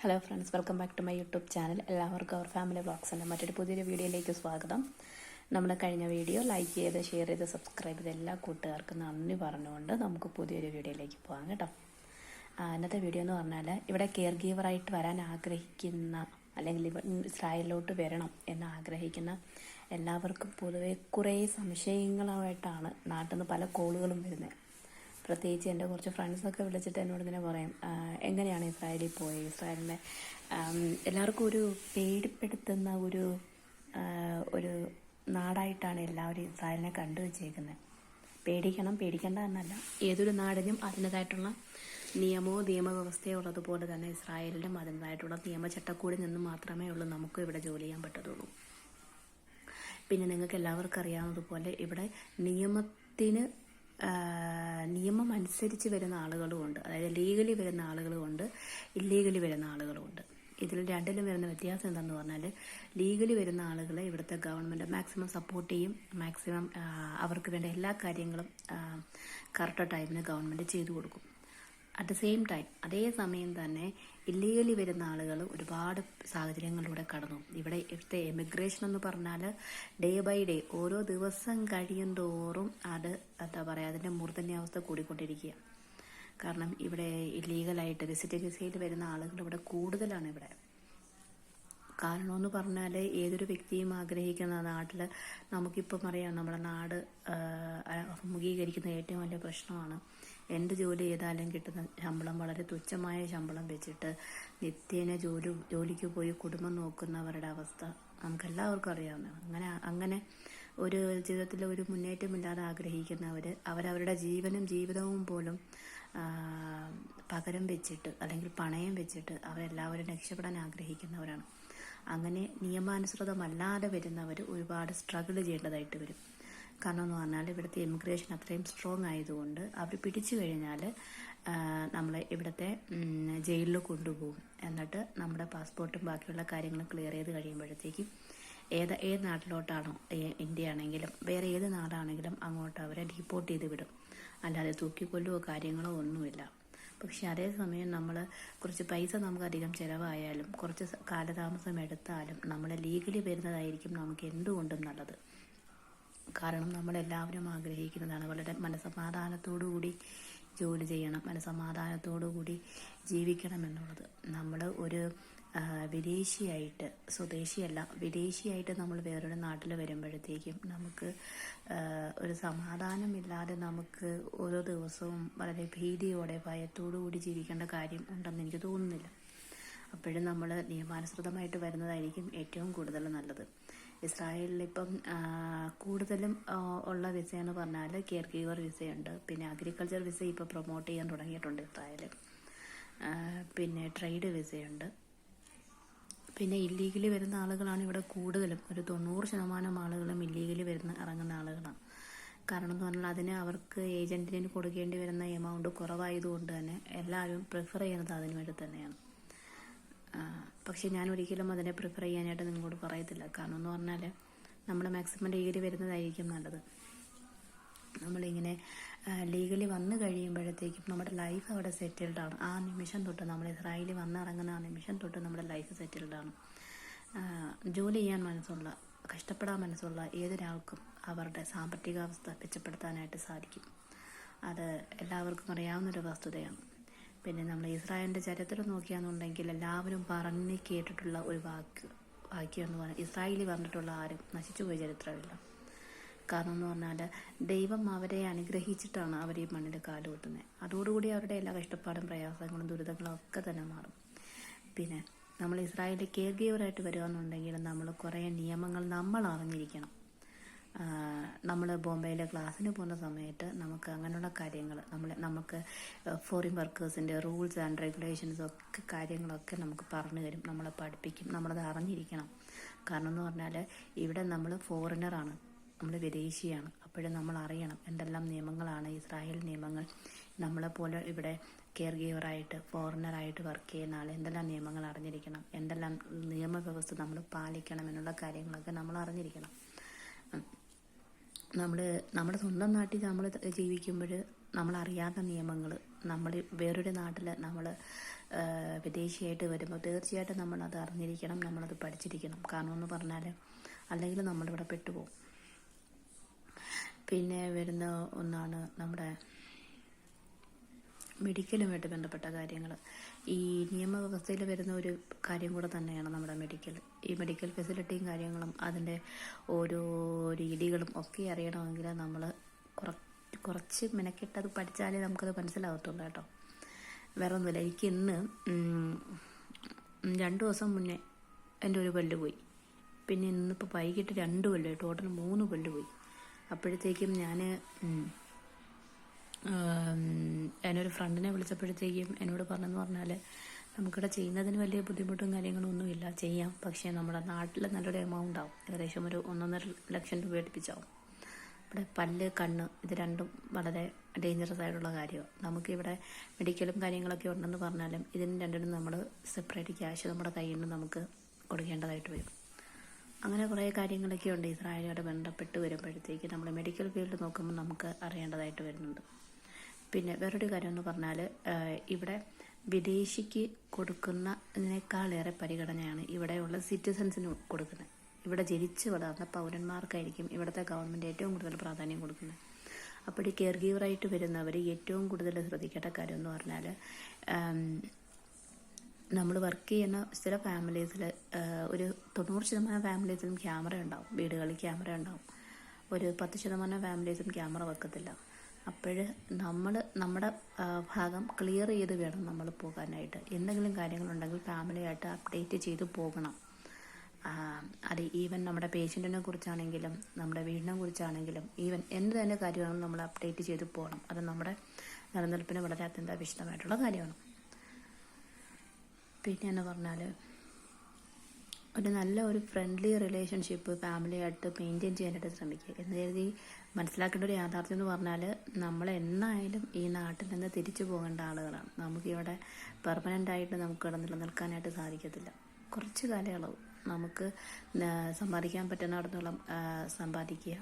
Hello friends, welcome back to my YouTube channel. എല്ലാവർക്കും our family വ്ളോഗ്സിൻ്റെ മറ്റൊരു പുതിയൊരു വീഡിയോയിലേക്ക് സ്വാഗതം. നമ്മൾ കഴിഞ്ഞ വീഡിയോ ലൈക്ക് ചെയ്ത് ഷെയർ ചെയ്ത് സബ്സ്ക്രൈബ് ചെയ്ത് എല്ലാ കൂട്ടുകാർക്കും നന്ദി പറഞ്ഞുകൊണ്ട് നമുക്ക് പുതിയൊരു വീഡിയോയിലേക്ക് പോകാം കേട്ടോ. ഇന്നത്തെ വീഡിയോ എന്ന് പറഞ്ഞാൽ ഇവിടെ കെയർ ഗീവറായിട്ട് വരാൻ ആഗ്രഹിക്കുന്ന അല്ലെങ്കിൽ ഇസ്രായേലിലോട്ട് വരണം എന്ന് ആഗ്രഹിക്കുന്ന എല്ലാവർക്കും പൊതുവെ കുറേ സംശയങ്ങളായിട്ടാണ് നാട്ടിൽ നിന്ന് പല കോളുകളും വരുന്നത്. പ്രത്യേകിച്ച് എൻ്റെ കുറച്ച് ഫ്രണ്ട്സൊക്കെ വിളിച്ചിട്ട് എന്നോട് ഇങ്ങനെ പറയും, എങ്ങനെയാണ് ഇസ്രായേലിൽ പോയത്, ഇസ്രായേലിനെ എല്ലാവർക്കും ഒരു പേടിപ്പെടുത്തുന്ന ഒരു നാടായിട്ടാണ് എല്ലാവരും ഇസ്രായേലിനെ കണ്ടു വച്ചേക്കുന്നത്. പേടിക്കേണ്ട എന്നല്ല, ഏതൊരു നാടിനും അതിൻ്റേതായിട്ടുള്ള നിയമവ്യവസ്ഥയോ ഉള്ളതുപോലെ തന്നെ ഇസ്രായേലിനും അതിൻ്റേതായിട്ടുള്ള നിയമചട്ടക്കൂടി നിന്ന് മാത്രമേ ഉള്ളൂ നമുക്ക് ഇവിടെ ജോലി ചെയ്യാൻ പറ്റത്തുള്ളൂ. പിന്നെ നിങ്ങൾക്ക് എല്ലാവർക്കും അറിയാവുന്നതുപോലെ ഇവിടെ നിയമം അനുസരിച്ച് വരുന്ന ആളുകളുമുണ്ട്, അതായത് ലീഗലി വരുന്ന ആളുകളുമുണ്ട്, ഇല്ലീഗലി വരുന്ന ആളുകളുമുണ്ട്. ഇതിൽ രണ്ടിലും വരുന്ന വ്യത്യാസം എന്താണെന്ന് പറഞ്ഞാൽ, ലീഗലി വരുന്ന ആളുകളെ ഇവിടുത്തെ ഗവൺമെൻറ് മാക്സിമം സപ്പോർട്ട് ചെയ്യും, മാക്സിമം അവർക്ക് വേണ്ട എല്ലാ കാര്യങ്ങളും കറക്റ്റ് ടൈമിന് ഗവൺമെൻറ് ചെയ്തു കൊടുക്കും. അറ്റ് ദ സെയിം ടൈം അതേ സമയം തന്നെ ഇല്ലീഗലി വരുന്ന ആളുകൾ ഒരുപാട് സാഹചര്യങ്ങളിലൂടെ കടന്നു. ഇവിടുത്തെ എമിഗ്രേഷൻ എന്ന് പറഞ്ഞാൽ ഡേ ബൈ ഡേ ഓരോ ദിവസം കഴിയും തോറും എന്താ പറയുക, അതിൻ്റെ മൂർധന്യാവസ്ഥ കൂടിക്കൊണ്ടിരിക്കുക. കാരണം ഇവിടെ ഇല്ലീഗലായിട്ട് വിസിറ്റിംഗ് വിസയിൽ വരുന്ന ആളുകൾ ഇവിടെ കൂടുതലാണ്. ഇവിടെ കാരണമെന്ന് പറഞ്ഞാൽ ഏതൊരു വ്യക്തിയും ആഗ്രഹിക്കുന്ന നാട്ടിൽ നമുക്കിപ്പം അറിയാം, നമ്മുടെ നാട് അഭിമുഖീകരിക്കുന്ന ഏറ്റവും വലിയ പ്രശ്നമാണ് എന്ത് ജോലി ചെയ്താലും കിട്ടുന്ന ശമ്പളം വളരെ തുച്ഛമായ ശമ്പളം വെച്ചിട്ട് നിത്യേന ജോലിക്ക് പോയി കുടുംബം നോക്കുന്നവരുടെ അവസ്ഥ നമുക്കെല്ലാവർക്കും അറിയാവുന്നതാണ്. അങ്ങനെ ഒരു ജീവിതത്തിൽ ഒരു മുന്നേറ്റമില്ലാതെ ആഗ്രഹിക്കുന്നവർ അവരവരുടെ ജീവിതവും പോലും പകരം വെച്ചിട്ട് അല്ലെങ്കിൽ പണയം വെച്ചിട്ട് അവരെല്ലാവരും രക്ഷപ്പെടാൻ ആഗ്രഹിക്കുന്നവരാണ്. അങ്ങനെ നിയമാനുസൃതമല്ലാതെ വരുന്നവർ ഒരുപാട് സ്ട്രഗിൾ ചെയ്യേണ്ടതായിട്ട് വരും. കാരണം എന്ന് പറഞ്ഞാൽ ഇവിടുത്തെ ഇമിഗ്രേഷൻ അത്രയും സ്ട്രോങ് ആയതുകൊണ്ട് അവർ പിടിച്ചു കഴിഞ്ഞാൽ നമ്മളെ ഇവിടുത്തെ ജയിലിൽ കൊണ്ടുപോകും. എന്നിട്ട് നമ്മുടെ പാസ്പോർട്ടും ബാക്കിയുള്ള കാര്യങ്ങളും ക്ലിയർ ചെയ്ത് കഴിയുമ്പോഴത്തേക്കും ഏത് നാട്ടിലോട്ടാണോ, ഇന്ത്യ ആണെങ്കിലും വേറെ ഏത് നാടാണെങ്കിലും അങ്ങോട്ട് അവരെ ഡീപ്പോർട്ട് ചെയ്ത് വിടും. അല്ലാതെ തൂക്കിക്കൊല്ലുവോ കാര്യങ്ങളോ ഒന്നുമില്ല. പക്ഷെ അതേസമയം നമ്മൾ കുറച്ച് പൈസ നമുക്ക് അധികം ചിലവായാലും കുറച്ച് കാലതാമസം എടുത്താലും നമ്മൾ ലീഗലി വരുന്നതായിരിക്കും നമുക്ക് എന്തുകൊണ്ടും നല്ലത്. കാരണം നമ്മളെല്ലാവരും ആഗ്രഹിക്കുന്നതാണ് വളരെ മനസ്സമാധാനത്തോടു കൂടി ജോലി ചെയ്യണം, മനസ്സമാധാനത്തോടു കൂടി ജീവിക്കണം എന്നുള്ളത്. നമ്മൾ ഒരു വിദേശിയായിട്ട്, സ്വദേശിയല്ല വിദേശിയായിട്ട് നമ്മൾ വേറൊരു നാട്ടിൽ വരുമ്പോഴത്തേക്കും നമുക്ക് ഒരു സമാധാനമില്ലാതെ നമുക്ക് ഓരോ ദിവസവും വളരെ ഭീതിയോടെ ഭയത്തോടു കൂടി ജീവിക്കേണ്ട കാര്യം ഉണ്ടെന്ന് എനിക്ക് തോന്നുന്നില്ല. അപ്പോഴും നമ്മൾ നിയമാനുസൃതമായിട്ട് വരുന്നതായിരിക്കും ഏറ്റവും കൂടുതൽ നല്ലത്. ഇസ്രായേലിലിപ്പം കൂടുതലും ഉള്ള വിസ എന്ന് പറഞ്ഞാൽ കെയർ ഗീവർ വിസയുണ്ട്, പിന്നെ അഗ്രികൾച്ചർ വിസ ഇപ്പോൾ പ്രൊമോട്ട് ചെയ്യാൻ തുടങ്ങിയിട്ടുണ്ട് ഇസ്രായേൽ, പിന്നെ ട്രേഡ് വിസയുണ്ട്. പിന്നെ ഇല്ലീഗലി വരുന്ന ആളുകളാണ് ഇവിടെ കൂടുതലും, ഒരു 90% ആളുകളും ഇല്ലീഗലി ഇറങ്ങുന്ന ആളുകളാണ്. കാരണം എന്ന് പറഞ്ഞാൽ അതിന് അവർക്ക് ഏജൻറ്റിന് കൊടുക്കേണ്ടി വരുന്ന എമൗണ്ട് കുറവായതുകൊണ്ട് തന്നെ എല്ലാവരും പ്രിഫർ ചെയ്യുന്നത് അതിനു വേണ്ടി തന്നെയാണ്. പക്ഷെ ഞാൻ ഒരിക്കലും അതിനെ പ്രിഫർ ചെയ്യാനായിട്ട് നിങ്ങളോട് പറയത്തില്ല. കാരണം എന്ന് പറഞ്ഞാൽ നമ്മൾ മാക്സിമം ലീഗലി വരുന്നതായിരിക്കും നല്ലത്. നമ്മളിങ്ങനെ ലീഗലി വന്നു കഴിയുമ്പോഴത്തേക്കും നമ്മുടെ ലൈഫ് അവിടെ സെറ്റിൽഡാണ്. ആ നിമിഷം തൊട്ട് നമ്മൾ ഇസ്രായേലിൽ വന്നിറങ്ങുന്ന ആ നിമിഷം തൊട്ട് നമ്മുടെ ലൈഫ് സെറ്റിൽഡാണ്. ജോലി ചെയ്യാൻ മനസ്സുള്ള, കഷ്ടപ്പെടാൻ മനസ്സുള്ള ഏതൊരാൾക്കും അവരുടെ സാമ്പത്തികാവസ്ഥ മെച്ചപ്പെടുത്താനായിട്ട് സാധിക്കും. അത് എല്ലാവർക്കും അറിയാവുന്നൊരു വസ്തുതയാണ്. പിന്നെ നമ്മൾ ഇസ്രായേലിൻ്റെ ചരിത്രം നോക്കിയാണെന്നുണ്ടെങ്കിൽ എല്ലാവരും പറഞ്ഞ് കേട്ടിട്ടുള്ള ഒരു വാക്യം എന്ന് പറഞ്ഞാൽ, ഇസ്രായേലിൽ വന്നിട്ടുള്ള ആരും നശിച്ചു പോയ ചരിത്രമില്ല. കാരണം എന്ന് പറഞ്ഞാൽ ദൈവം അവരെ അനുഗ്രഹിച്ചിട്ടാണ് അവർ ഈ മണ്ണിൽ കാലുകുത്തുന്നത്. അതോടുകൂടി അവരുടെ എല്ലാ കഷ്ടപ്പാടും പ്രയാസങ്ങളും ദുരിതങ്ങളും ഒക്കെ തന്നെ മാറും. പിന്നെ നമ്മൾ ഇസ്രായേലിൽ കെയർ ഗീവറായിട്ട് വരികയെന്നുണ്ടെങ്കിൽ നമ്മൾ കുറേ നിയമങ്ങൾ നമ്മൾ അറിഞ്ഞിരിക്കണം. നമ്മൾ ബോംബെയിലെ ക്ലാസ്സിന് പോകുന്ന സമയത്ത് നമുക്ക് അങ്ങനെയുള്ള കാര്യങ്ങൾ നമുക്ക് ഫോറിൻ വർക്കേഴ്സിൻ്റെ റൂൾസ് ആൻഡ് റെഗുലേഷൻസ് ഒക്കെ കാര്യങ്ങളൊക്കെ നമുക്ക് പറഞ്ഞു തരും, നമ്മളെ പഠിപ്പിക്കും. നമ്മളത് അറിഞ്ഞിരിക്കണം. കാരണം എന്ന് പറഞ്ഞാൽ ഇവിടെ നമ്മൾ ഫോറിനറാണ്, നമ്മൾ വിദേശിയാണ്. അപ്പോഴും നമ്മൾ അറിയണം എന്തെല്ലാം നിയമങ്ങളാണ് ഇസ്രായേൽ നിയമങ്ങൾ. നമ്മളെപ്പോലെ ഇവിടെ കെയർ ഗീവറായിട്ട് ഫോറിനറായിട്ട് വർക്ക് ചെയ്യുന്ന ആൾ എന്തെല്ലാം നിയമങ്ങൾ അറിഞ്ഞിരിക്കണം, എന്തെല്ലാം നിയമവ്യവസ്ഥ നമ്മൾ പാലിക്കണം എന്നുള്ള കാര്യങ്ങളൊക്കെ നമ്മൾ അറിഞ്ഞിരിക്കണം. നമ്മുടെ സ്വന്തം നാട്ടിൽ നമ്മൾ ജീവിക്കുമ്പോൾ നമ്മളറിയാത്ത നിയമങ്ങൾ, നമ്മൾ വേറൊരു നാട്ടിൽ നമ്മൾ വിദേശിയായിട്ട് വരുമ്പോൾ തീർച്ചയായിട്ടും നമ്മളത് അറിഞ്ഞിരിക്കണം, നമ്മളത് പഠിച്ചിരിക്കണം. കാരണം എന്ന് പറഞ്ഞാൽ അല്ലെങ്കിൽ നമ്മളിവിടെ പെട്ടുപോകും. പിന്നെ വരുന്ന ഒന്നാണ് നമ്മുടെ മെഡിക്കലുമായിട്ട് ബന്ധപ്പെട്ട കാര്യങ്ങൾ. ഈ നിയമവ്യവസ്ഥയിൽ വരുന്ന ഒരു കാര്യം കൂടെ തന്നെയാണ് നമ്മുടെ മെഡിക്കൽ. ഈ മെഡിക്കൽ ഫെസിലിറ്റിയും കാര്യങ്ങളും അതിൻ്റെ ഓരോ രീതികളും ഒക്കെ അറിയണമെങ്കിൽ നമ്മൾ കുറച്ച് മെനക്കെട്ടത് പഠിച്ചാലേ നമുക്കത് മനസ്സിലാകത്തുള്ളൂ കേട്ടോ. വേറെ ഒന്നുമില്ല. എനിക്ക് ഇന്ന് 2 ദിവസം മുന്നേ എൻ്റെ ഒരു പല്ല് പോയി. പിന്നെ ഇന്നിപ്പോൾ വൈകിട്ട് 2 പല്ല്, ടോട്ടൽ 3 പല്ല് പോയി. അപ്പോഴത്തേക്കും ഞാനൊരു ഫ്രണ്ടിനെ വിളിച്ചപ്പോഴത്തേക്കും എന്നോട് പറഞ്ഞെന്ന് പറഞ്ഞാൽ നമുക്കിവിടെ ചെയ്യുന്നതിന് വലിയ ബുദ്ധിമുട്ടും കാര്യങ്ങളൊന്നുമില്ല, ചെയ്യാം. പക്ഷേ നമ്മുടെ നാട്ടിൽ നല്ലൊരു എമൗണ്ട് ആവും, ഏകദേശം ഒരു 1.5 ലക്ഷം രൂപ അടുപ്പിച്ചാവും. ഇവിടെ പല്ല്, കണ്ണ് ഇത് രണ്ടും വളരെ ഡേഞ്ചറസ് ആയിട്ടുള്ള കാര്യമാണ്. നമുക്കിവിടെ മെഡിക്കലും കാര്യങ്ങളൊക്കെ ഉണ്ടെന്ന് പറഞ്ഞാലും ഇതിന് രണ്ടിനും നമ്മൾ സെപ്പറേറ്റ് ക്യാഷ് നമ്മുടെ കയ്യിൽ നിന്ന് നമുക്ക് കൊടുക്കേണ്ടതായിട്ട് വരും. അങ്ങനെ കുറേ കാര്യങ്ങളൊക്കെ ഉണ്ട് ഇസ്രായേലുമായിട്ട് ബന്ധപ്പെട്ട് വരുമ്പോഴത്തേക്ക് നമ്മൾ മെഡിക്കൽ ഫീൽഡ് നോക്കുമ്പോൾ നമുക്ക് അറിയേണ്ടതായിട്ട് വരുന്നുണ്ട്. പിന്നെ വേറൊരു കാര്യം എന്ന് പറഞ്ഞാൽ ഇവിടെ വിദേശിക്ക് കൊടുക്കുന്നതിനേക്കാളേറെ പരിഗണനയാണ് ഇവിടെയുള്ള സിറ്റിസൺസിന് കൊടുക്കുന്നത്. ഇവിടെ ജനിച്ച് വളർന്ന പൗരന്മാർക്കായിരിക്കും ഇവിടുത്തെ ഗവൺമെൻറ് ഏറ്റവും കൂടുതൽ പ്രാധാന്യം കൊടുക്കുന്നത്. അപ്പോൾ ഈ കെയർ ഗീവറായിട്ട് വരുന്നവർ ഏറ്റവും കൂടുതൽ ശ്രദ്ധിക്കേണ്ട കാര്യം എന്ന് പറഞ്ഞാൽ നമ്മൾ വർക്ക് ചെയ്യുന്ന ചില ഫാമിലീസിൽ ഒരു 90% ഫാമിലീസിലും ക്യാമറ ഉണ്ടാവും, വീടുകളിൽ ക്യാമറ ഉണ്ടാവും. ഒരു 10% ഫാമിലീസും ക്യാമറ വെക്കത്തില്ല. അപ്പോൾ നമ്മുടെ ഭാഗം ക്ലിയർ ചെയ്ത് വേണം നമ്മൾ പോകാനായിട്ട്. എന്തെങ്കിലും കാര്യങ്ങളുണ്ടെങ്കിൽ ഫാമിലിയായിട്ട് അപ്ഡേറ്റ് ചെയ്ത് പോകണം. അത് ഈവൻ നമ്മുടെ പേഷ്യൻറ്റിനെ കുറിച്ചാണെങ്കിലും നമ്മുടെ വീടിനെ കുറിച്ചാണെങ്കിലും ഈവൻ എന്ത് തന്നെ കാര്യമാണെങ്കിലും നമ്മൾ അപ്ഡേറ്റ് ചെയ്ത് പോകണം. അത് നമ്മുടെ നിലനിൽപ്പിന് വളരെ അത്യന്താപേക്ഷിതമായിട്ടുള്ള കാര്യമാണ്. പിന്നെ എന്ന് പറഞ്ഞാൽ ഒരു ഫ്രണ്ട്ലി റിലേഷൻഷിപ്പ് ഫാമിലിയായിട്ട് മെയിൻറ്റെയിൻ ചെയ്യാനായിട്ട് ശ്രമിക്കുക. എന്ന് കരുതി മനസ്സിലാക്കേണ്ട ഒരു യാഥാർത്ഥ്യം എന്ന് പറഞ്ഞാൽ നമ്മൾ എന്നായാലും ഈ നാട്ടിൽ നിന്ന് തിരിച്ചു പോകേണ്ട ആളുകളാണ്. നമുക്കിവിടെ പെർമനൻ്റായിട്ട് നമുക്ക് ഇവിടെ നിലനിൽക്കാനായിട്ട് സാധിക്കത്തില്ല. കുറച്ച് കാലയളവ് നമുക്ക് സമ്പാദിക്കാൻ പറ്റുന്നിടത്തോളം സമ്പാദിക്കുക,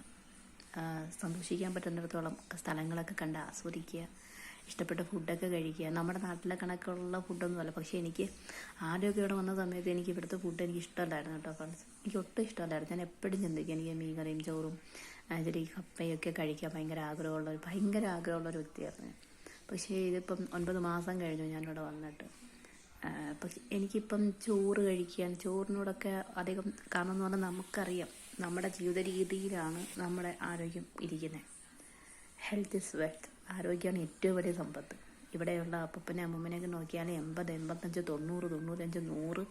സന്തോഷിക്കാൻ പറ്റുന്നിടത്തോളം സ്ഥലങ്ങളൊക്കെ കണ്ട് ആസ്വദിക്കുക, ഇഷ്ടപ്പെട്ട ഫുഡൊക്കെ കഴിക്കുക. നമ്മുടെ നാട്ടിലെ കണക്കുള്ള ഫുഡൊന്നുമല്ല. പക്ഷേ എനിക്ക് ആദ്യമൊക്കെ ഇവിടെ വന്ന സമയത്ത് എനിക്ക് ഇവിടുത്തെ ഫുഡ് എനിക്ക് ഇഷ്ടമല്ലായിരുന്നു കേട്ടോ ഫ്രണ്ട്സ്. എനിക്ക് ഒട്ടും ഇഷ്ടമല്ലായിരുന്നു. ഞാൻ എപ്പോഴും ചിന്തിക്കും എനിക്ക് മീൻ കറിയും ചോറും ഇച്ചിരി കപ്പയൊക്കെ കഴിക്കാൻ ഭയങ്കര ആഗ്രഹമുള്ളൊരു വ്യക്തിയായിരുന്നു. പക്ഷേ ഇതിപ്പം 9 മാസം കഴിഞ്ഞു ഞാനിവിടെ വന്നിട്ട്. പക്ഷെ എനിക്കിപ്പം ചോറിനോടൊക്കെ അധികം, കാരണം എന്ന് പറഞ്ഞാൽ നമുക്കറിയാം നമ്മുടെ ജീവിത രീതിയിലാണ് നമ്മുടെ ആരോഗ്യം ഇരിക്കുന്നത്. Health is wealth. ആരോഗ്യമാണ് ഏറ്റവും വലിയ സമ്പത്ത്. ഇവിടെയുള്ള അപ്പനെ അമ്മൂമ്മനെയൊക്കെ നോക്കിയാൽ 80, 85, 90, 95,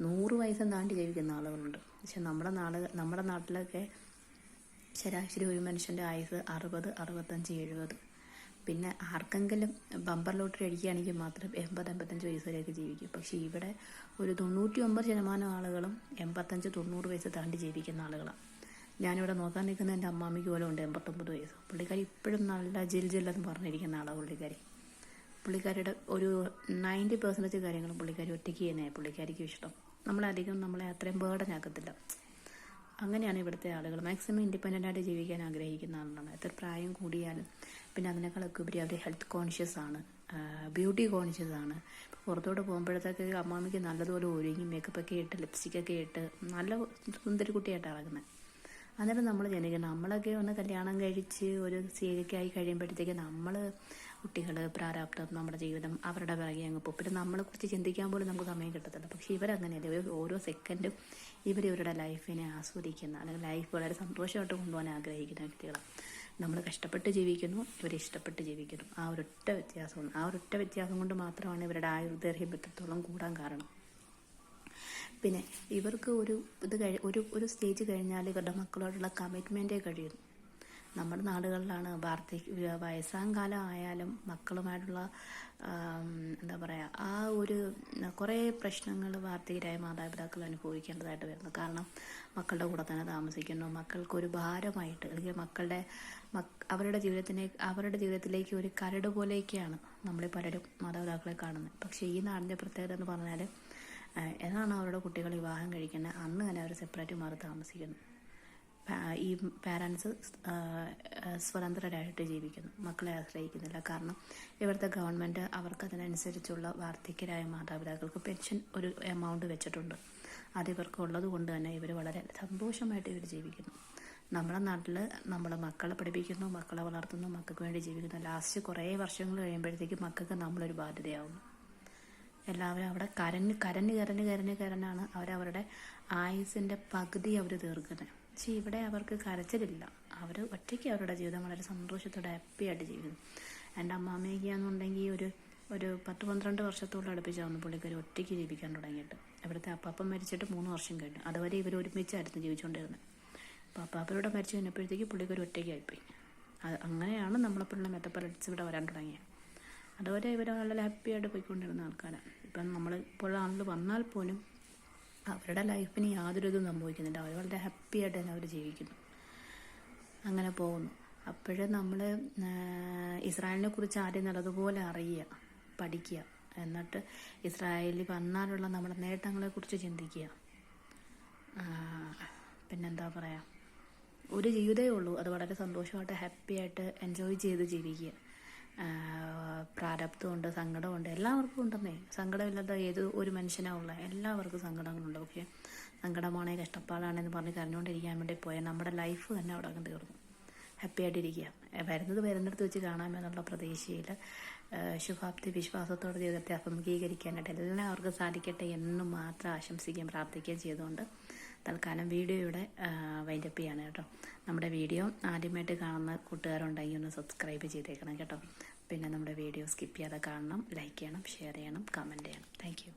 100 വയസ്സും താണ്ടി ജീവിക്കുന്ന ആളുകളുണ്ട്. പക്ഷെ നമ്മുടെ നാട്ടിലൊക്കെ ശരാശരി ഒരു മനുഷ്യൻ്റെ ആയുസ് 60, 65, 70. പിന്നെ ആർക്കെങ്കിലും ബമ്പർ ലോട്ടറി അടിക്കുകയാണെങ്കിൽ മാത്രം 80, 85 വയസ്സ് വരെയൊക്കെ ജീവിക്കും. പക്ഷേ ഇവിടെ ഒരു 99% ആളുകളും 85, 90 വയസ്സ് താണ്ടി ജീവിക്കുന്ന ആളുകളാണ്. ഞാനിവിടെ നോക്കാൻ നിൽക്കുന്ന എൻ്റെ അമ്മാമ്മയ്ക്ക് പോലും ഉണ്ട് 89 വയസ്സ്. പുള്ളിക്കാരി ഇപ്പോഴും നല്ല ജില്ലെന്ന് പറഞ്ഞിരിക്കുന്ന ആളാണ് പുള്ളിക്കാരി. പുള്ളിക്കാരിയുടെ ഒരു 90% കാര്യങ്ങളും പുള്ളിക്കാരി ഒറ്റയ്ക്ക് ചെയ്യുന്നതാണ് പുള്ളിക്കാരിക്കും ഇഷ്ടം. നമ്മളെ അത്രയും ബേർഡനാക്കത്തില്ല. അങ്ങനെയാണ് ഇവിടുത്തെ ആളുകൾ. മാക്സിമം ഇൻഡിപെൻഡൻ്റായിട്ട് ജീവിക്കാൻ ആഗ്രഹിക്കുന്ന ആളാണ്. എത്ര പ്രായം കൂടിയാലും. പിന്നെ അതിനേക്കാളൊക്കെ ഉപരി അവർ ഹെൽത്ത് കോൺഷ്യസ് ആണ്, ബ്യൂട്ടി കോൺഷ്യസ് ആണ്. പുറത്തോട്ട് പോകുമ്പോഴത്തേക്ക് അമ്മാമ്മയ്ക്ക് നല്ലതുപോലെ ഒരുങ്ങി മേക്കപ്പൊക്കെ ഇട്ട് ലിപ്സ്റ്റിക്കൊക്കെ ഇട്ട് നല്ല സുന്ദരി കുട്ടിയായിട്ടാണ് ഇറങ്ങുന്നത്. അന്നേരം നമ്മൾ ജനിക്കണം. നമ്മളൊക്കെ ഒന്ന് കല്യാണം കഴിച്ച് ഒരു സ്റ്റേജൊക്കെ ആയി കഴിയുമ്പോഴത്തേക്ക് കുട്ടികൾ, പ്രാരാബ്ദം, നമ്മുടെ ജീവിതം അവരുടെ പിറകെ അങ്ങ് പോകും. പിന്നെ നമ്മളെക്കുറിച്ച് ചിന്തിക്കാൻ പോലും നമുക്ക് സമയം കിട്ടത്തില്ല. പക്ഷേ ഇവരങ്ങനെയല്ല. ഓരോ സെക്കൻഡും ഇവരുടെ ലൈഫിനെ ആസ്വദിക്കുന്ന, അല്ലെങ്കിൽ ലൈഫ് വളരെ സന്തോഷമായിട്ട് കൊണ്ടുപോകാൻ ആഗ്രഹിക്കുന്ന വ്യക്തികളാണ്. നമ്മൾ കഷ്ടപ്പെട്ട് ജീവിക്കുന്നു, ഇവരെ ഇഷ്ടപ്പെട്ട് ജീവിക്കുന്നു. ആ ഒരൊറ്റ വ്യത്യാസം കൊണ്ട് മാത്രമാണ് ഇവരുടെ ആയുർദൈർഘ്യം എത്രത്തോളം കൂടാൻ കാരണം. പിന്നെ ഇവർക്ക് ഒരു സ്റ്റേജ് കഴിഞ്ഞാൽ ഇവരുടെ മക്കളോടുള്ള കമ്മിറ്റ്മെൻറ്റേ കഴിയുന്നു. നമ്മുടെ നാടുകളിലാണ് വയസ്സാം കാലം ആയാലും മക്കളുമായിട്ടുള്ള ആ ഒരു കുറേ പ്രശ്നങ്ങൾ വാർദ്ധക്യരായ മാതാപിതാക്കൾ അനുഭവിക്കേണ്ടതായിട്ട് വരുന്നു. കാരണം മക്കളുടെ കൂടെ തന്നെ താമസിക്കുന്നു. മക്കൾക്കൊരു ഭാരമായിട്ട്, അല്ലെങ്കിൽ അവരുടെ ജീവിതത്തിലേക്ക് ഒരു കരട് പോലെയൊക്കെയാണ് നമ്മളെ പലരും മാതാപിതാക്കളെ കാണുന്നത്. പക്ഷേ ഈ നാടിൻ്റെ പ്രത്യേകത എന്ന് പറഞ്ഞാൽ എന്നാണ് അവരുടെ കുട്ടികൾ വിവാഹം കഴിക്കുന്നത് അന്ന് തന്നെ അവർ സെപ്പറേറ്റ് മാറി താമസിക്കുന്നു. ഈ പാരൻസ് സ്വതന്ത്രരായിട്ട് ജീവിക്കുന്നു, മക്കളെ ആശ്രയിക്കുന്നില്ല. കാരണം ഇവിടുത്തെ ഗവൺമെൻറ് അവർക്കതിനനുസരിച്ചുള്ള വാർദ്ധക്യരായ മാതാപിതാക്കൾക്ക് പെൻഷൻ ഒരു എമൗണ്ട് വെച്ചിട്ടുണ്ട്. അത് ഇവർക്ക് ഉള്ളത് കൊണ്ട് തന്നെ ഇവർ വളരെ സന്തോഷമായിട്ട് ഇവർ ജീവിക്കുന്നു. നമ്മുടെ നാട്ടിൽ നമ്മൾ മക്കളെ പഠിപ്പിക്കുന്നു, മക്കളെ വളർത്തുന്നു, മക്കൾക്ക് വേണ്ടി ജീവിക്കുന്നു. ലാസ്റ്റ് കുറേ വർഷങ്ങൾ കഴിയുമ്പോഴത്തേക്കും മക്കൾക്ക് നമ്മളൊരു ബാധ്യതയാവുന്നു. എല്ലാവരും അവിടെ കരഞ്ഞാണ് അവരവരുടെ ആയുസിൻ്റെ പകുതി അവർ തീർക്കുന്നത്. പക്ഷേ ഇവിടെ അവർക്ക് കരച്ചിലില്ല. അവർ ഒറ്റയ്ക്ക് അവരുടെ ജീവിതം വളരെ സന്തോഷത്തോടെ ഹാപ്പിയായിട്ട് ജീവിക്കുന്നു. എൻ്റെ അമ്മാമ്മയൊക്കെയാണെന്നുണ്ടെങ്കിൽ ഒരു 10-12 വർഷത്തോളം അടുപ്പിച്ചാവുന്നു പുള്ളിക്കാരി ഒറ്റയ്ക്ക് ജീവിക്കാൻ തുടങ്ങിയിട്ട്. ഇവിടുത്തെ അപ്പാപ്പൻ മരിച്ചിട്ട് 3 വർഷം കഴിഞ്ഞു. അതുവരെ ഇവർ ഒരുമിച്ചായിരുന്നു ജീവിച്ചുകൊണ്ടിരുന്നത്. അപ്പോൾ അപ്പാപ്പനോട് മരിച്ചു കഴിഞ്ഞപ്പോഴത്തേക്ക് പുള്ളിക്കാരി ഒറ്റയ്ക്കായിപ്പോയി. അങ്ങനെയാണ് നമ്മളെപ്പോലുള്ള മെത്തപ്പലറ്റ്സ് ഇവിടെ വരാൻ തുടങ്ങിയത്. അതുവരെ ഇവർ വളരെ ഹാപ്പിയായിട്ട് പോയിക്കൊണ്ടിരുന്ന ആൾക്കാരാണ്. ഇപ്പം നമ്മൾ ഇപ്പോഴുള്ള ആളുകൾ വന്നാൽ പോലും അവരുടെ ലൈഫിന് യാതൊരു ഇതും സംഭവിക്കുന്നില്ല. അവർ വളരെ ഹാപ്പിയായിട്ട് തന്നെ അവർ ജീവിക്കുന്നു. അങ്ങനെ പോകുന്നു. അപ്പോഴും നമ്മൾ ഇസ്രായേലിനെ കുറിച്ച് ആദ്യം നല്ലതുപോലെ അറിയുക, പഠിക്കുക. എന്നിട്ട് ഇസ്രായേലിൽ വന്നാലുള്ള നമ്മുടെ നേട്ടങ്ങളെക്കുറിച്ച് ചിന്തിക്കുക. പിന്നെന്താ പറയുക, ഒരു ജീവിതമേ ഉള്ളൂ. അത് വളരെ സന്തോഷമായിട്ട് ഹാപ്പിയായിട്ട് എൻജോയ് ചെയ്ത് ജീവിക്കുക. പ്രാരബ്ധമുണ്ട്, സങ്കടമുണ്ട്, എല്ലാവർക്കും ഉണ്ടെന്നേ. സങ്കടമില്ലാത്ത ഏത് ഒരു മനുഷ്യനാണുള്ള, എല്ലാവർക്കും സങ്കടങ്ങളുണ്ട്. പക്ഷേ സങ്കടമാണേ കഷ്ടപ്പാടാണെന്ന് പറഞ്ഞ് കരഞ്ഞുകൊണ്ടിരിക്കാൻ വേണ്ടി പോയാൽ നമ്മുടെ ലൈഫ് തന്നെ അവിടെ അങ്ങ് തീർന്നു. ഹാപ്പിയായിട്ടിരിക്കുക. വരുന്നിടത്ത് വെച്ച് കാണാമെന്നുള്ള പ്രതീക്ഷയിൽ ശുഭാപ്തി വിശ്വാസത്തോടെ ജീവിതത്തെ അഭിമുഖീകരിക്കാനായിട്ട് എല്ലാവർക്കും സാധിക്കട്ടെ എന്ന് മാത്രം ആശംസിക്കുകയും പ്രാർത്ഥിക്കുകയും ചെയ്തുകൊണ്ട് തൽക്കാലം വീഡിയോയുടെ വൈൻഡപ്പ് ചെയ്യാണ് കേട്ടോ. നമ്മുടെ വീഡിയോ ആദ്യമായിട്ട് കാണുന്ന കൂട്ടുകാരുണ്ടെങ്കിൽ ഒന്ന് സബ്സ്ക്രൈബ് ചെയ്തേക്കണം കേട്ടോ. പിന്നെ നമ്മുടെ വീഡിയോ സ്കിപ്പ് ചെയ്യാതെ കാണണം, ലൈക്ക് ചെയ്യണം, ഷെയർ ചെയ്യണം, കമൻറ്റ് ചെയ്യണം. Thank you.